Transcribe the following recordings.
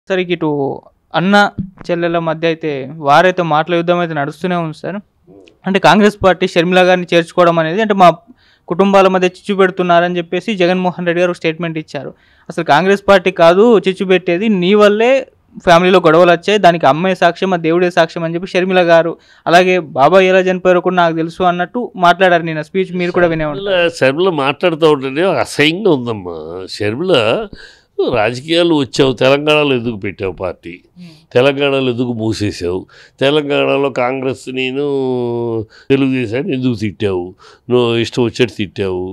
సరే ఇటు అన్న చెల్లెల మధ్య అయితే వారైతే మాటల యుద్ధం అయితే నడుస్తూనే ఉంది సార్. అంటే కాంగ్రెస్ పార్టీ షర్మిల గారిని చేర్చుకోవడం అనేది అంటే మా కుటుంబాల మధ్య చిచ్చు పెడుతున్నారని చెప్పేసి జగన్మోహన్ రెడ్డి గారు స్టేట్మెంట్ ఇచ్చారు. అసలు కాంగ్రెస్ పార్టీ కాదు చిచ్చు పెట్టేది, నీ వల్లే ఫ్యామిలీలో గొడవలు వచ్చాయి, దానికి అమ్మాయి సాక్ష్యం ఆ దేవుడే సాక్ష్యం అని చెప్పి షర్మిల గారు, అలాగే బాబాయ్ ఎలా చనిపోయారో కూడా నాకు తెలుసు అన్నట్టు మాట్లాడారు. నేను స్పీచ్ మీరు కూడా వినే ఉంటారు. షర్మిల మాట్లాడుతూ ఉంటేనే అసహ్యంగా ఉందమ్మా. షర్మిల రాజకీయాలు వచ్చావు, తెలంగాణలో ఎందుకు పెట్టావు పార్టీ, తెలంగాణలో ఎందుకు మూసేసావు, తెలంగాణలో కాంగ్రెస్ నేను తెలుగుదేశాన్ని ఎందుకు తిట్టావు, నువ్వు ఇష్టం వచ్చేట్టు తిట్టావు,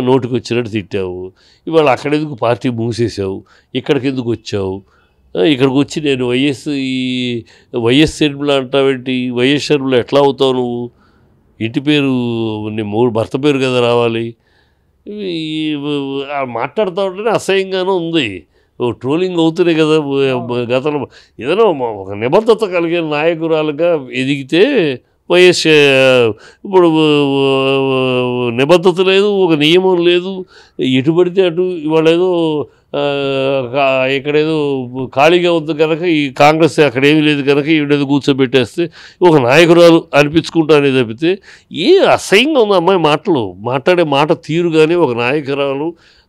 నోటికి వచ్చినట్టు తిట్టావు, ఇవాళ అక్కడ ఎందుకు పార్టీ మూసేసావు, ఇక్కడికి ఎందుకు వచ్చావు, ఇక్కడికి వచ్చి నేను వైఎస్ షర్మిల అంటావేంటి, వైఎస్ షర్మిల ఎట్లా అవుతావు నువ్వు, ఇంటి పేరు నీ భర్త పేరు కదా రావాలి, మాట్లాడుతూ ఉంటేనే అసహ్యంగానూ ఉంది. ట్రోలింగ్ అవుతున్నాయి కదా గతంలో. ఏదైనా ఒక నిబద్ధత కలిగిన నాయకురాలుగా ఎదిగితే వైఎస్, ఇప్పుడు నిబద్ధత లేదు, ఒక నియమం లేదు, ఎటు పడితే అటు. ఇవాళ ఏదో ఇక్కడేదో ఖాళీగా ఉంది కనుక ఈ కాంగ్రెస్ అక్కడ ఏమీ లేదు కనుక ఈవిడేదో కూర్చోబెట్టేస్తే ఒక నాయకురాలు అనిపించుకుంటానే తప్పితే అసహ్యంగా ఉంది అమ్మాయి మాటలు, మాట్లాడే మాట తీరు. కానీ ఒక నాయకురాలు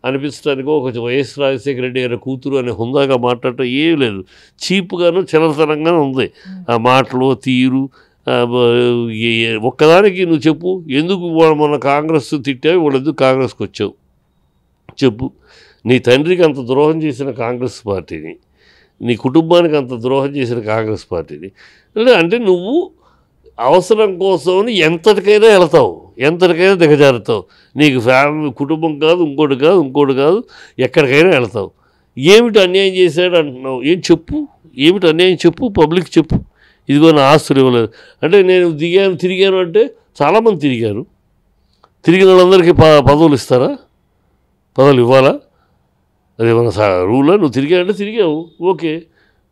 అనిపించడానికి ఒక వైఎస్ రాజశేఖర రెడ్డి గారి కూతురు అనే హుందాగా మాట్లాడటం ఏం లేదు, చీప్గాను చిల్లతనంగానే ఉంది ఆ మాటలు తీరు. ఒక్కదానికి నువ్వు చెప్పు, ఎందుకు మొన్న కాంగ్రెస్ తిట్టావు, వాళ్ళు ఎందుకు కాంగ్రెస్కి వచ్చావు చెప్పు. నీ తండ్రికి అంత ద్రోహం చేసిన కాంగ్రెస్ పార్టీని, నీ కుటుంబానికి అంత ద్రోహం చేసిన కాంగ్రెస్ పార్టీని, అంటే నువ్వు అవసరం కోసం ఎంతటికైనా వెళతావు, ఎంతటికైనా దిగజారుతావు. నీకు ఫ్యామిలీ కుటుంబం కాదు, ఇంకోటి కాదు, ఇంకోటి కాదు, ఎక్కడికైనా వెళతావు. ఏమిటి అన్యాయం చేశాడు అంటున్నావు, ఏం చెప్పు, ఏమిటి అన్యాయం చెప్పు, పబ్లిక్ చెప్పు. ఇదిగో నా ఆస్తులు ఇవ్వలేదు అంటే నేను తిరిగాను అంటే చాలామంది తిరిగారు. తిరిగిన వాళ్ళందరికీ పదవులు ఇస్తారా, పదవులు ఇవ్వాలా, అదేమన్నా రూలా? నువ్వు తిరిగావంటే తిరిగావు, ఓకే.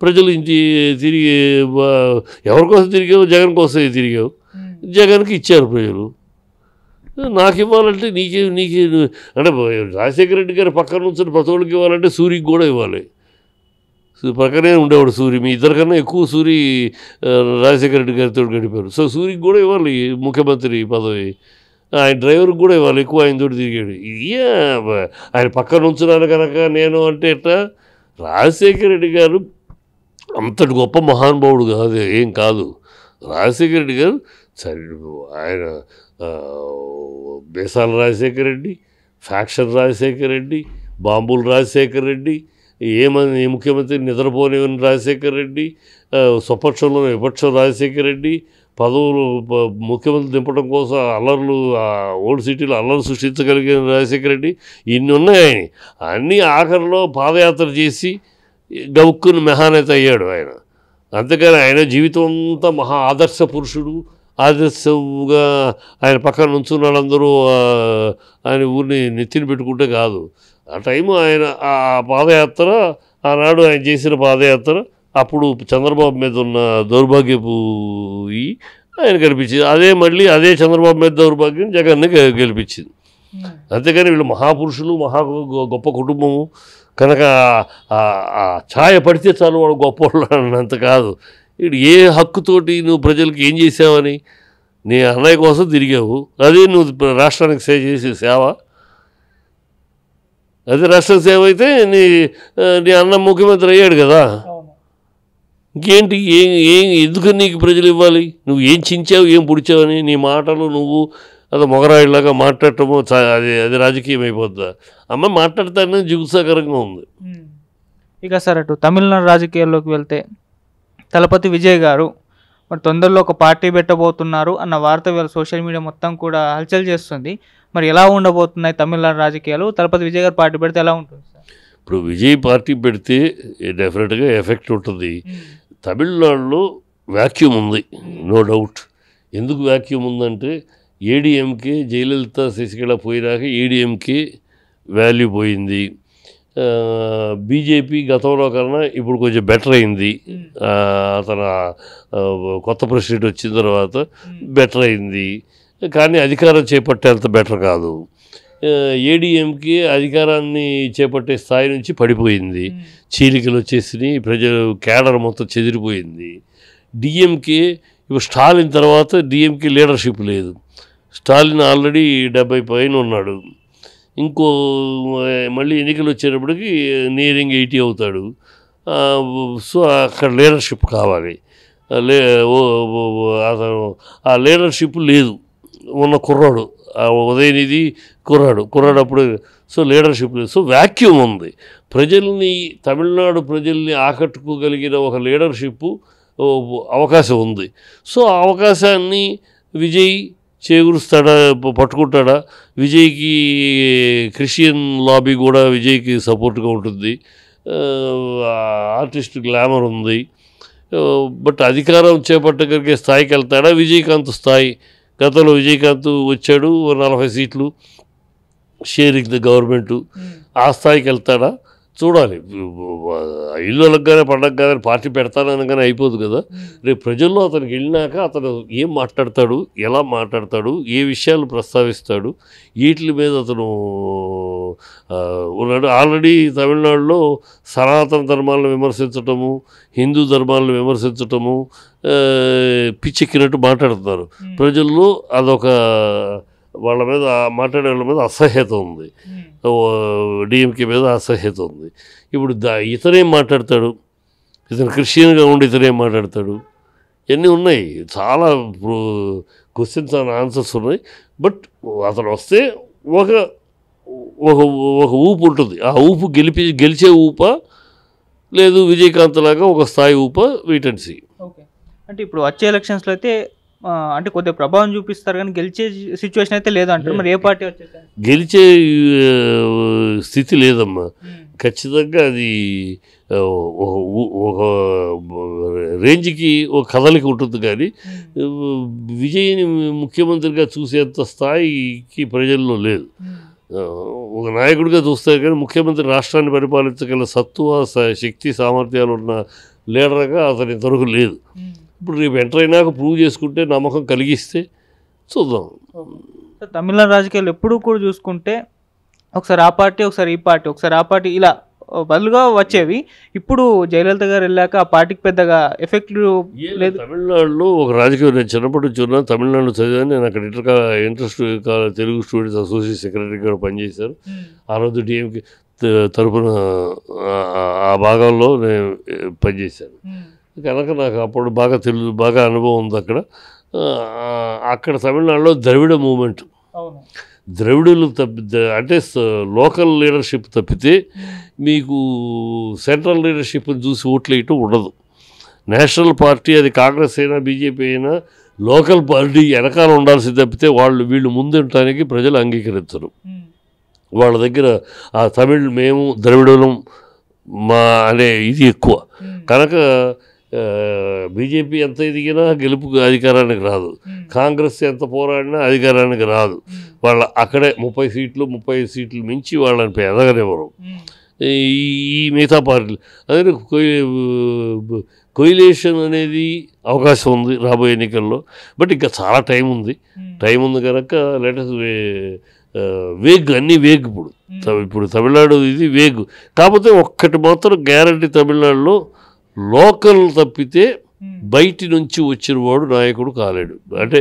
ప్రజలు ఇంటి తిరిగి ఎవరి కోసం తిరిగావు, జగన్ కోసమే తిరిగావు, జగన్కి ఇచ్చారు ప్రజలు. నాకు ఇవ్వాలంటే నీకే అంటే రాజశేఖర రెడ్డి గారి పక్కన నుంచి ప్రతి ఒక్కరికి ఇవ్వాలంటే సూరికి కూడా ఇవ్వాలి. పక్కనే ఉండేవాడు సూరి, మీ ఇద్దరికన్నా ఎక్కువ సూరి రాజశేఖర రెడ్డి గారితో గడిపారు. సో సూరికి కూడా ఇవ్వాలి ముఖ్యమంత్రి పదవి, ఆయన డ్రైవర్కి కూడా ఇవ్వాలి, ఎక్కువ ఆయన తోటి తిరిగాడు. ఆయన పక్కన ఉంచున్నాను కనుక నేను అంటే ఎట్లా. రాజశేఖర రెడ్డి గారు అంతటి గొప్ప మహానుభావుడు కాదు, ఏం కాదు. రాజశేఖర రెడ్డి గారు సరే, ఆయన బేసాల రాజశేఖర రెడ్డి, ఫ్యాక్షన్ రాజశేఖర రెడ్డి, బాంబులు రాజశేఖర రెడ్డి, ఏమని ముఖ్యమంత్రి నిద్రపోనివని రాజశేఖర రెడ్డి, స్వపక్షంలో విపక్షం రాజశేఖర రెడ్డి, పదవులు ముఖ్యమంత్రి దింపడం కోసం అల్లర్లు, ఓల్డ్ సిటీలో అల్లర్లు సృష్టించగలిగిన రాజశేఖర రెడ్డి, ఇన్ని ఉన్నాయి. అన్నీ ఆఖరిలో పాదయాత్ర చేసి గౌక్కుని మెహానేత అయ్యాడు ఆయన. అంతేకాని ఆయన జీవితం అంతా మహా ఆదర్శ పురుషుడు, ఆదర్శంగా ఆయన పక్కన నుంచున్న వాళ్ళందరూ ఆయన ఊరిని నెత్తిని పెట్టుకుంటే కాదు. ఆ టైము ఆయన ఆ పాదయాత్ర, ఆనాడు ఆయన చేసిన పాదయాత్ర అప్పుడు చంద్రబాబు మీద ఉన్న దౌర్భాగ్యపు ఆయన గెలిపించింది. మళ్ళీ అదే చంద్రబాబు మీద దౌర్భాగ్యం జగన్ని గెలిపించింది. అంతేకాని వీళ్ళు మహాపురుషులు, గొప్ప కుటుంబము కనుక ఛాయ పడితే చాలు వాడు గొప్పవాళ్ళు అన్నంత కాదు. ఇప్పుడు ఏ హక్కుతోటి నువ్వు ప్రజలకు ఏం చేసావని, నీ అన్నయ్య కోసం తిరిగావు, అదే నువ్వు రాష్ట్రానికి చేసే సేవ, అదే రాష్ట్ర సేవ అయితే నీ అన్న ముఖ్యమంత్రి అయ్యాడు కదా. ఇంకేంటి, ఎందుకు నీకు ప్రజలు ఇవ్వాలి, నువ్వు ఏం చించావు, ఏం పుడిచావని. నీ మాటలు నువ్వు అది మొగరాయిలాగా మాట్లాడటము అది రాజకీయం అయిపోద్దా. అమ్మ మాట్లాడతానే జిగుత్సాకరంగా ఉంది. ఇక సార్ అటు తమిళనాడు రాజకీయాల్లోకి వెళ్తే తలపతి విజయ్ గారు మరి తొందరలో ఒక పార్టీ పెట్టబోతున్నారు అన్న వార్త సోషల్ మీడియా మొత్తం కూడా హల్చల్ చేస్తుంది. మరి ఎలా ఉండబోతున్నాయి తమిళనాడు రాజకీయాలు, తలపతి విజయ్ గారు పార్టీ పెడితే ఎలా ఉంటుంది సార్? ఇప్పుడు విజయ్ పార్టీ పెడితే డెఫినెట్గా ఎఫెక్ట్ ఉంటుంది. తమిళనాడులో వ్యాక్యూమ్ ఉంది, నో డౌట్. ఎందుకు వ్యాక్యూమ్ ఉందంటే ఏడీఎంకే జయలలిత శశికళ పోయినాక ఏడీఎంకే వాల్యూ పోయింది. బీజేపీ గతంలో కన్నా ఇప్పుడు కొంచెం బెటర్ అయింది. అతను కొత్త ప్రెసిడెంట్ వచ్చిన తర్వాత బెటర్ అయింది, కానీ అధికారం చేపట్టేంత బెటర్ కాదు. ఏడీఎంకే అధికారాన్ని చేపట్టే స్థాయి నుంచి పడిపోయింది, చీలికలు వచ్చేసినాయి, ప్రజలు కేడర్ మొత్తం చెదిరిపోయింది. డిఎంకే ఇప్పుడు స్టాలిన్ తర్వాత డిఎంకే లీడర్షిప్ లేదు. స్టాలిన్ ఆల్రెడీ 70 పైన ఉన్నాడు. ఇంకో మళ్ళీ ఎన్నికలు వచ్చేటప్పటికి నియరింగ్ 80 అవుతాడు. సో అక్కడ లీడర్షిప్ కావాలి. అతను ఆ లీడర్షిప్ లేదు. ఉన్న కుర్రాడు ఉదయనిధి కుర్రాడు అప్పుడు. సో లీడర్షిప్ లేదు. సో వ్యాక్యూమ్ ఉంది. ప్రజల్ని, తమిళనాడు ప్రజల్ని ఆకట్టుకోగలిగిన ఒక లీడర్షిప్ అవకాశం ఉంది. సో ఆ అవకాశాన్ని విజయ్ చేకూరుస్తాడా, పట్టుకుంటాడా? విజయ్కి క్రిస్టియన్ లాబీ కూడా విజయ్కి సపోర్ట్గా ఉంటుంది. ఆర్టిస్ట్ గ్లామర్ ఉంది. బట్ అధికారం చేపట్టగలిగే స్థాయికి వెళ్తాడా? విజయకాంత్ స్థాయి, గతంలో విజయకాంత్ వచ్చాడు, 40 సీట్లు షేరింగ్ ద గవర్నమెంటు, ఆ స్థాయికి వెళ్తాడా చూడాలి. ఇల్లు అనగానే పండగ పార్టీ పెడతాననగానే అయిపోదు కదా. రేపు ప్రజల్లో అతనికి వెళ్ళినాక అతను ఏం మాట్లాడతాడు, ఎలా మాట్లాడతాడు, ఏ విషయాలు ప్రస్తావిస్తాడు, వీటి మీద అతను ఉన్నాడు. ఆల్రెడీ తమిళనాడులో సనాతన ధర్మాలను విమర్శించటము, హిందూ ధర్మాలను విమర్శించటము పిచ్చెక్కినట్టు మాట్లాడుతున్నారు. ప్రజల్లో అదొక వాళ్ళ మీద, మాట్లాడే వాళ్ళ మీద అసహ్యత ఉంది, డిఎంకే మీద అసహ్యత ఉంది. ఇప్పుడు ఇతనేం మాట్లాడతాడు? ఇతను క్రిస్టియన్గా ఉండి ఇతనేం మాట్లాడతాడు? ఇవన్నీ ఉన్నాయి, చాలా క్వశ్చన్స్ అండ్ ఆన్సర్స్ ఉన్నాయి. బట్ అతను వస్తే ఒక ఒక ఊపు ఉంటుంది. ఆ ఊపు గెలిచే ఊప, లేదు విజయకాంత్ లాగా ఒక స్థాయి ఊప, వెయిట్ అండ్ సీ. ఓకే, అంటే ఇప్పుడు వచ్చే ఎలక్షన్స్లో అయితే అంటే కొద్దిగా ప్రభావం చూపిస్తారు కానీ గెలిచే సిచ్యువేషన్ అయితే లేదంటారు. మరి ఏ పార్టీ వచ్చేసారు? గెలిచే స్థితి లేదమ్మా. ఖచ్చితంగా అది ఒక రేంజ్కి ఒక కదలిక ఉంటుంది. కానీ విజయ్ని ముఖ్యమంత్రిగా చూసేంత స్థాయికి ప్రజల్లో లేదు. ఒక నాయకుడిగా చూస్తే కానీ ముఖ్యమంత్రి రాష్ట్రాన్ని పరిపాలించగల సత్తువ, శక్తి, సామర్థ్యాలు ఉన్న లీడర్గా అతని తరకు లేదు. ఇప్పుడు రేపు ఎంటర్ అయినాక ప్రూవ్ చేసుకుంటే, నమ్మకం కలిగిస్తే చూద్దాం. తమిళనాడు రాజకీయాలు ఎప్పుడు కూడా చూసుకుంటే ఒకసారి ఆ పార్టీ, ఒకసారి ఈ పార్టీ, ఒకసారి ఆ పార్టీ, ఇలా బదులుగా వచ్చేవి. ఇప్పుడు జయలలిత గారు వెళ్ళాక ఆ పార్టీకి పెద్దగా ఎఫెక్ట్ లేదు. తమిళనాడులో ఒక రాజకీయం, నేను చిన్నప్పటి నుంచి ఉన్నాను, తమిళనాడులో చదివాను. నేను అక్కడ ఇంట్రెస్ట్ తెలుగు స్టూడెంట్స్ అసోసియేషన్ సెక్రటరీగా పనిచేశాను. ఆ రోజు డిఎంకే తరఫున ఆ భాగంలో నేను పనిచేశాను కనుక నాకు అప్పుడు బాగా అనుభవం ఉంది అక్కడ. అక్కడ తమిళనాడులో ద్రవిడ మూమెంట్, ద్రవిడులు అంటే లోకల్ లీడర్షిప్ తప్పితే మీకు సెంట్రల్ లీడర్షిప్ని చూసి ఓట్లు వేయటం ఉండదు. నేషనల్ పార్టీ, అది కాంగ్రెస్ అయినా బీజేపీ అయినా, లోకల్ పార్టీ వెనకాల ఉండాల్సి తప్పితే వీళ్ళు ముందుండటానికి ప్రజలు అంగీకరించరు. వాళ్ళ దగ్గర ఆ తమిళ్, మేము ద్రవిడులం మా అనే ఇది ఎక్కువ కనుక బీజేపీ ఎంత ఎదిగినా గెలుపు అధికారానికి రాదు, కాంగ్రెస్ ఎంత పోరాడినా అధికారానికి రాదు. వాళ్ళ అక్కడే 30 సీట్లు 35 సీట్లు మించి వాళ్ళని ఎదగనివ్వరు ఈ మిగతా పార్టీలు. అదే కొయిలేషన్ అనేది అవకాశం ఉంది రాబోయే ఎన్నికల్లో. బట్ ఇంకా చాలా టైం ఉంది కనుక లెటర్స్ అన్నీ వేగ్. ఇప్పుడు తమిళనాడు ఇది వేగ్. కాకపోతే ఒక్కటి మాత్రం గ్యారంటీ, తమిళనాడులో లోకల్ తప్పితే బయటి నుంచి వచ్చిన వాడు నాయకుడు కాలేడు. అంటే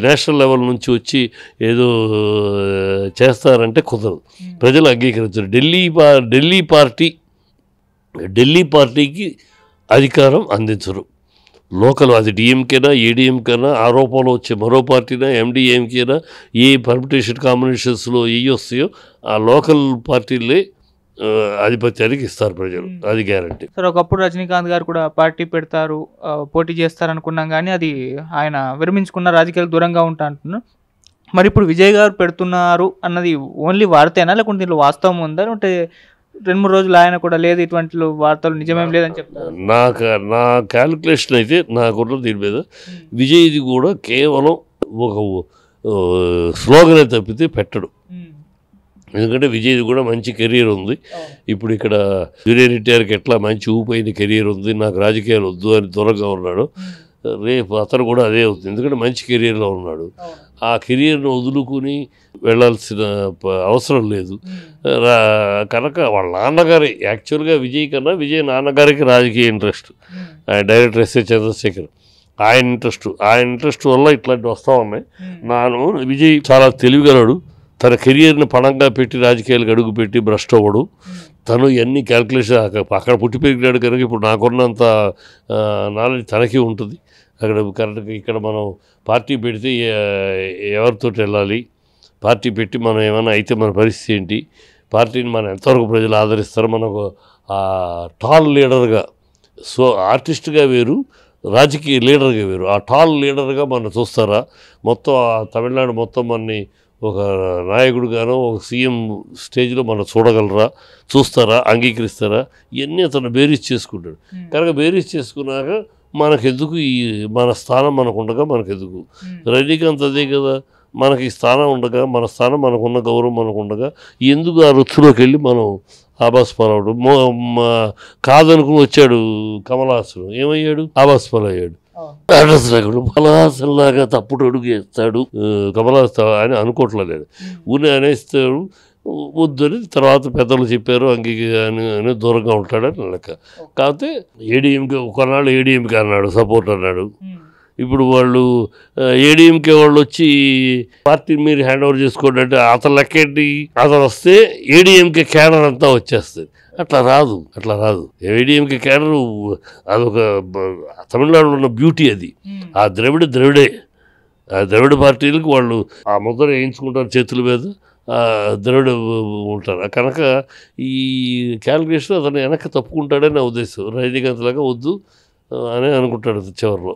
నేషనల్ లెవెల్ నుంచి వచ్చి ఏదో చేస్తారంటే కుదరదు, ప్రజలు అంగీకరించరు. ఢిల్లీ పార్టీకి అధికారం అందించరు. లోకల్, అది డిఎంకేనా ఏడీఎంకేనా, ఆరోపణలు వచ్చే మరో పార్టీనా, ఎండిఎంకేనా, ఏ పర్మిటేషన్ కాంబినేషన్స్లో ఏ వస్తాయో ఆ లోకల్ పార్టీలే ఆధిపత్యానికి ఇస్తారు ప్రజలు, అది గ్యారంటీ. సార్, ఒకప్పుడు రజనీకాంత్ గారు కూడా పార్టీ పెడతారు, పోటీ చేస్తారు అనుకున్నాం, కానీ అది ఆయన విరమించుకున్న, రాజకీయాలకు దూరంగా ఉంటా అంటున్నారు. మరి ఇప్పుడు విజయ్ గారు పెడుతున్నారు అన్నది ఓన్లీ వార్తేనా, లేకుంటే దీంట్లో వాస్తవం ఉందా? అంటే 2-3 రోజులు ఆయన కూడా లేదు, ఇటువంటి వార్తలు నిజమేం లేదని చెప్తారు. నా క్యాలిక్యులేషన్ అయితే నాకున్న దీని మీద విజయ్ది కూడా కేవలం ఒక స్లోగనే తప్పితే పెట్టడు. ఎందుకంటే విజయ్ది కూడా మంచి కెరీర్ ఉంది. ఇప్పుడు ఇక్కడ జూనియర్ ఎన్టీఆర్కి ఎట్లా మంచి ఊపైన కెరీర్ ఉంది, నాకు రాజకీయాలు వద్దు అని దూరంగా ఉన్నాడు. రేపు అతను కూడా అదే అవుతుంది, ఎందుకంటే మంచి కెరీర్లో ఉన్నాడు. ఆ కెరియర్ను వదులుకుని వెళ్ళాల్సిన అవసరం లేదు. కనుక వాళ్ళ నాన్నగారి యాక్చువల్గా విజయ్ కన్నా విజయ్ నాన్నగారికి రాజకీయ ఇంట్రెస్ట్, డైరెక్టర్ ఎస్ఏ చంద్రశేఖర్ ఆయన ఇంట్రెస్ట్ వల్ల ఇట్లాంటివి వస్తూ ఉన్నాయి. విజయ్ చాలా తెలివిగలడు, తన కెరియర్ని పణంగా పెట్టి రాజకీయాలకు అడుగు పెట్టి భ్రష్ట్ అవ్వడు. తను ఇవన్నీ క్యాల్కులేషన్ అక్కడ పుట్టి పెరిగినాడు కనుక ఇప్పుడు నాకున్నంత నాలెడ్జ్ తనకి ఉంటుంది. అక్కడ కరెక్ట్గా ఇక్కడ మనం పార్టీ పెడితే ఎవరితో వెళ్ళాలి, పార్టీ పెట్టి మనం ఏమైనా అయితే మన పరిస్థితి ఏంటి, పార్టీని మనం ఎంతవరకు ప్రజలు ఆదరిస్తారు, మనకు టాల్ లీడర్గా, సో ఆర్టిస్ట్గా వేరు, రాజకీయ లీడర్గా వేరు. ఆ టాల్ లీడర్గా మనం చూస్తారా, మొత్తం తమిళనాడు మొత్తం మనని ఒక నాయకుడిగానో ఒక సీఎం స్టేజ్లో మనం చూస్తారా, అంగీకరిస్తారా, ఇవన్నీ అతను బేరీజ్ చేసుకుంటాడు. కనుక బేరీజ్ చేసుకున్నాక మనకెందుకు మన స్థానం మనకుండగా మనకెందుకు, రజనీకాంత్ అదే కదా, మనకి స్థానం ఉండగా, మన స్థానం మనకున్న గౌరవం మనకు ఉండగా ఎందుకు ఆ రుచిలోకి వెళ్ళి మనం ఆబాస్ పాలవడం. కాదనుకుని వచ్చాడు కమల్ హాసన్, ఏమయ్యాడు, ఆబాస్ పాలయ్యాడు. కమలహాసన్లాగా తప్పుడు అడుగు వేస్తాడు కమల్ హాసన్ అని అనుకోవట్లేదు. ఊరిని అనేస్తాడు, వద్దని తర్వాత పెద్దలు చెప్పారు అని దూరంగా ఉంటాడని లెక్క. కాకపోతే ఏడీఎంకే కొన్నాళ్ళు ఏడీఎంకే అన్నాడు, సపోర్ట్ అన్నాడు. ఇప్పుడు వాళ్ళు ఏడీఎంకే వాళ్ళు వచ్చి పార్టీ మీరు హ్యాండ్ ఓవర్ చేసుకోండి అంటే అతను లెక్కేంటి, అతను వస్తే ఏడీఎంకే క్యాడర్ అంతా వచ్చేస్తుంది. అట్లా రాదు. ఏడీఎంకే క్యాడర్ అదొక తమిళనాడులో ఉన్న బ్యూటీ, అది ఆ ద్రవిడే. ఆ ద్రవిడ పార్టీలకు వాళ్ళు ఆ ముద్ర వేయించుకుంటారు చేతుల మీద, ద్రవిడ ఉంటారు. కనుక ఈ క్యాలిక్యులేషన్ అతను వెనక్కి తప్పుకుంటాడని నా ఉద్దేశం. రజనీకాంత్ లాగా వద్దు అని అనుకుంటాడు చివరిలో.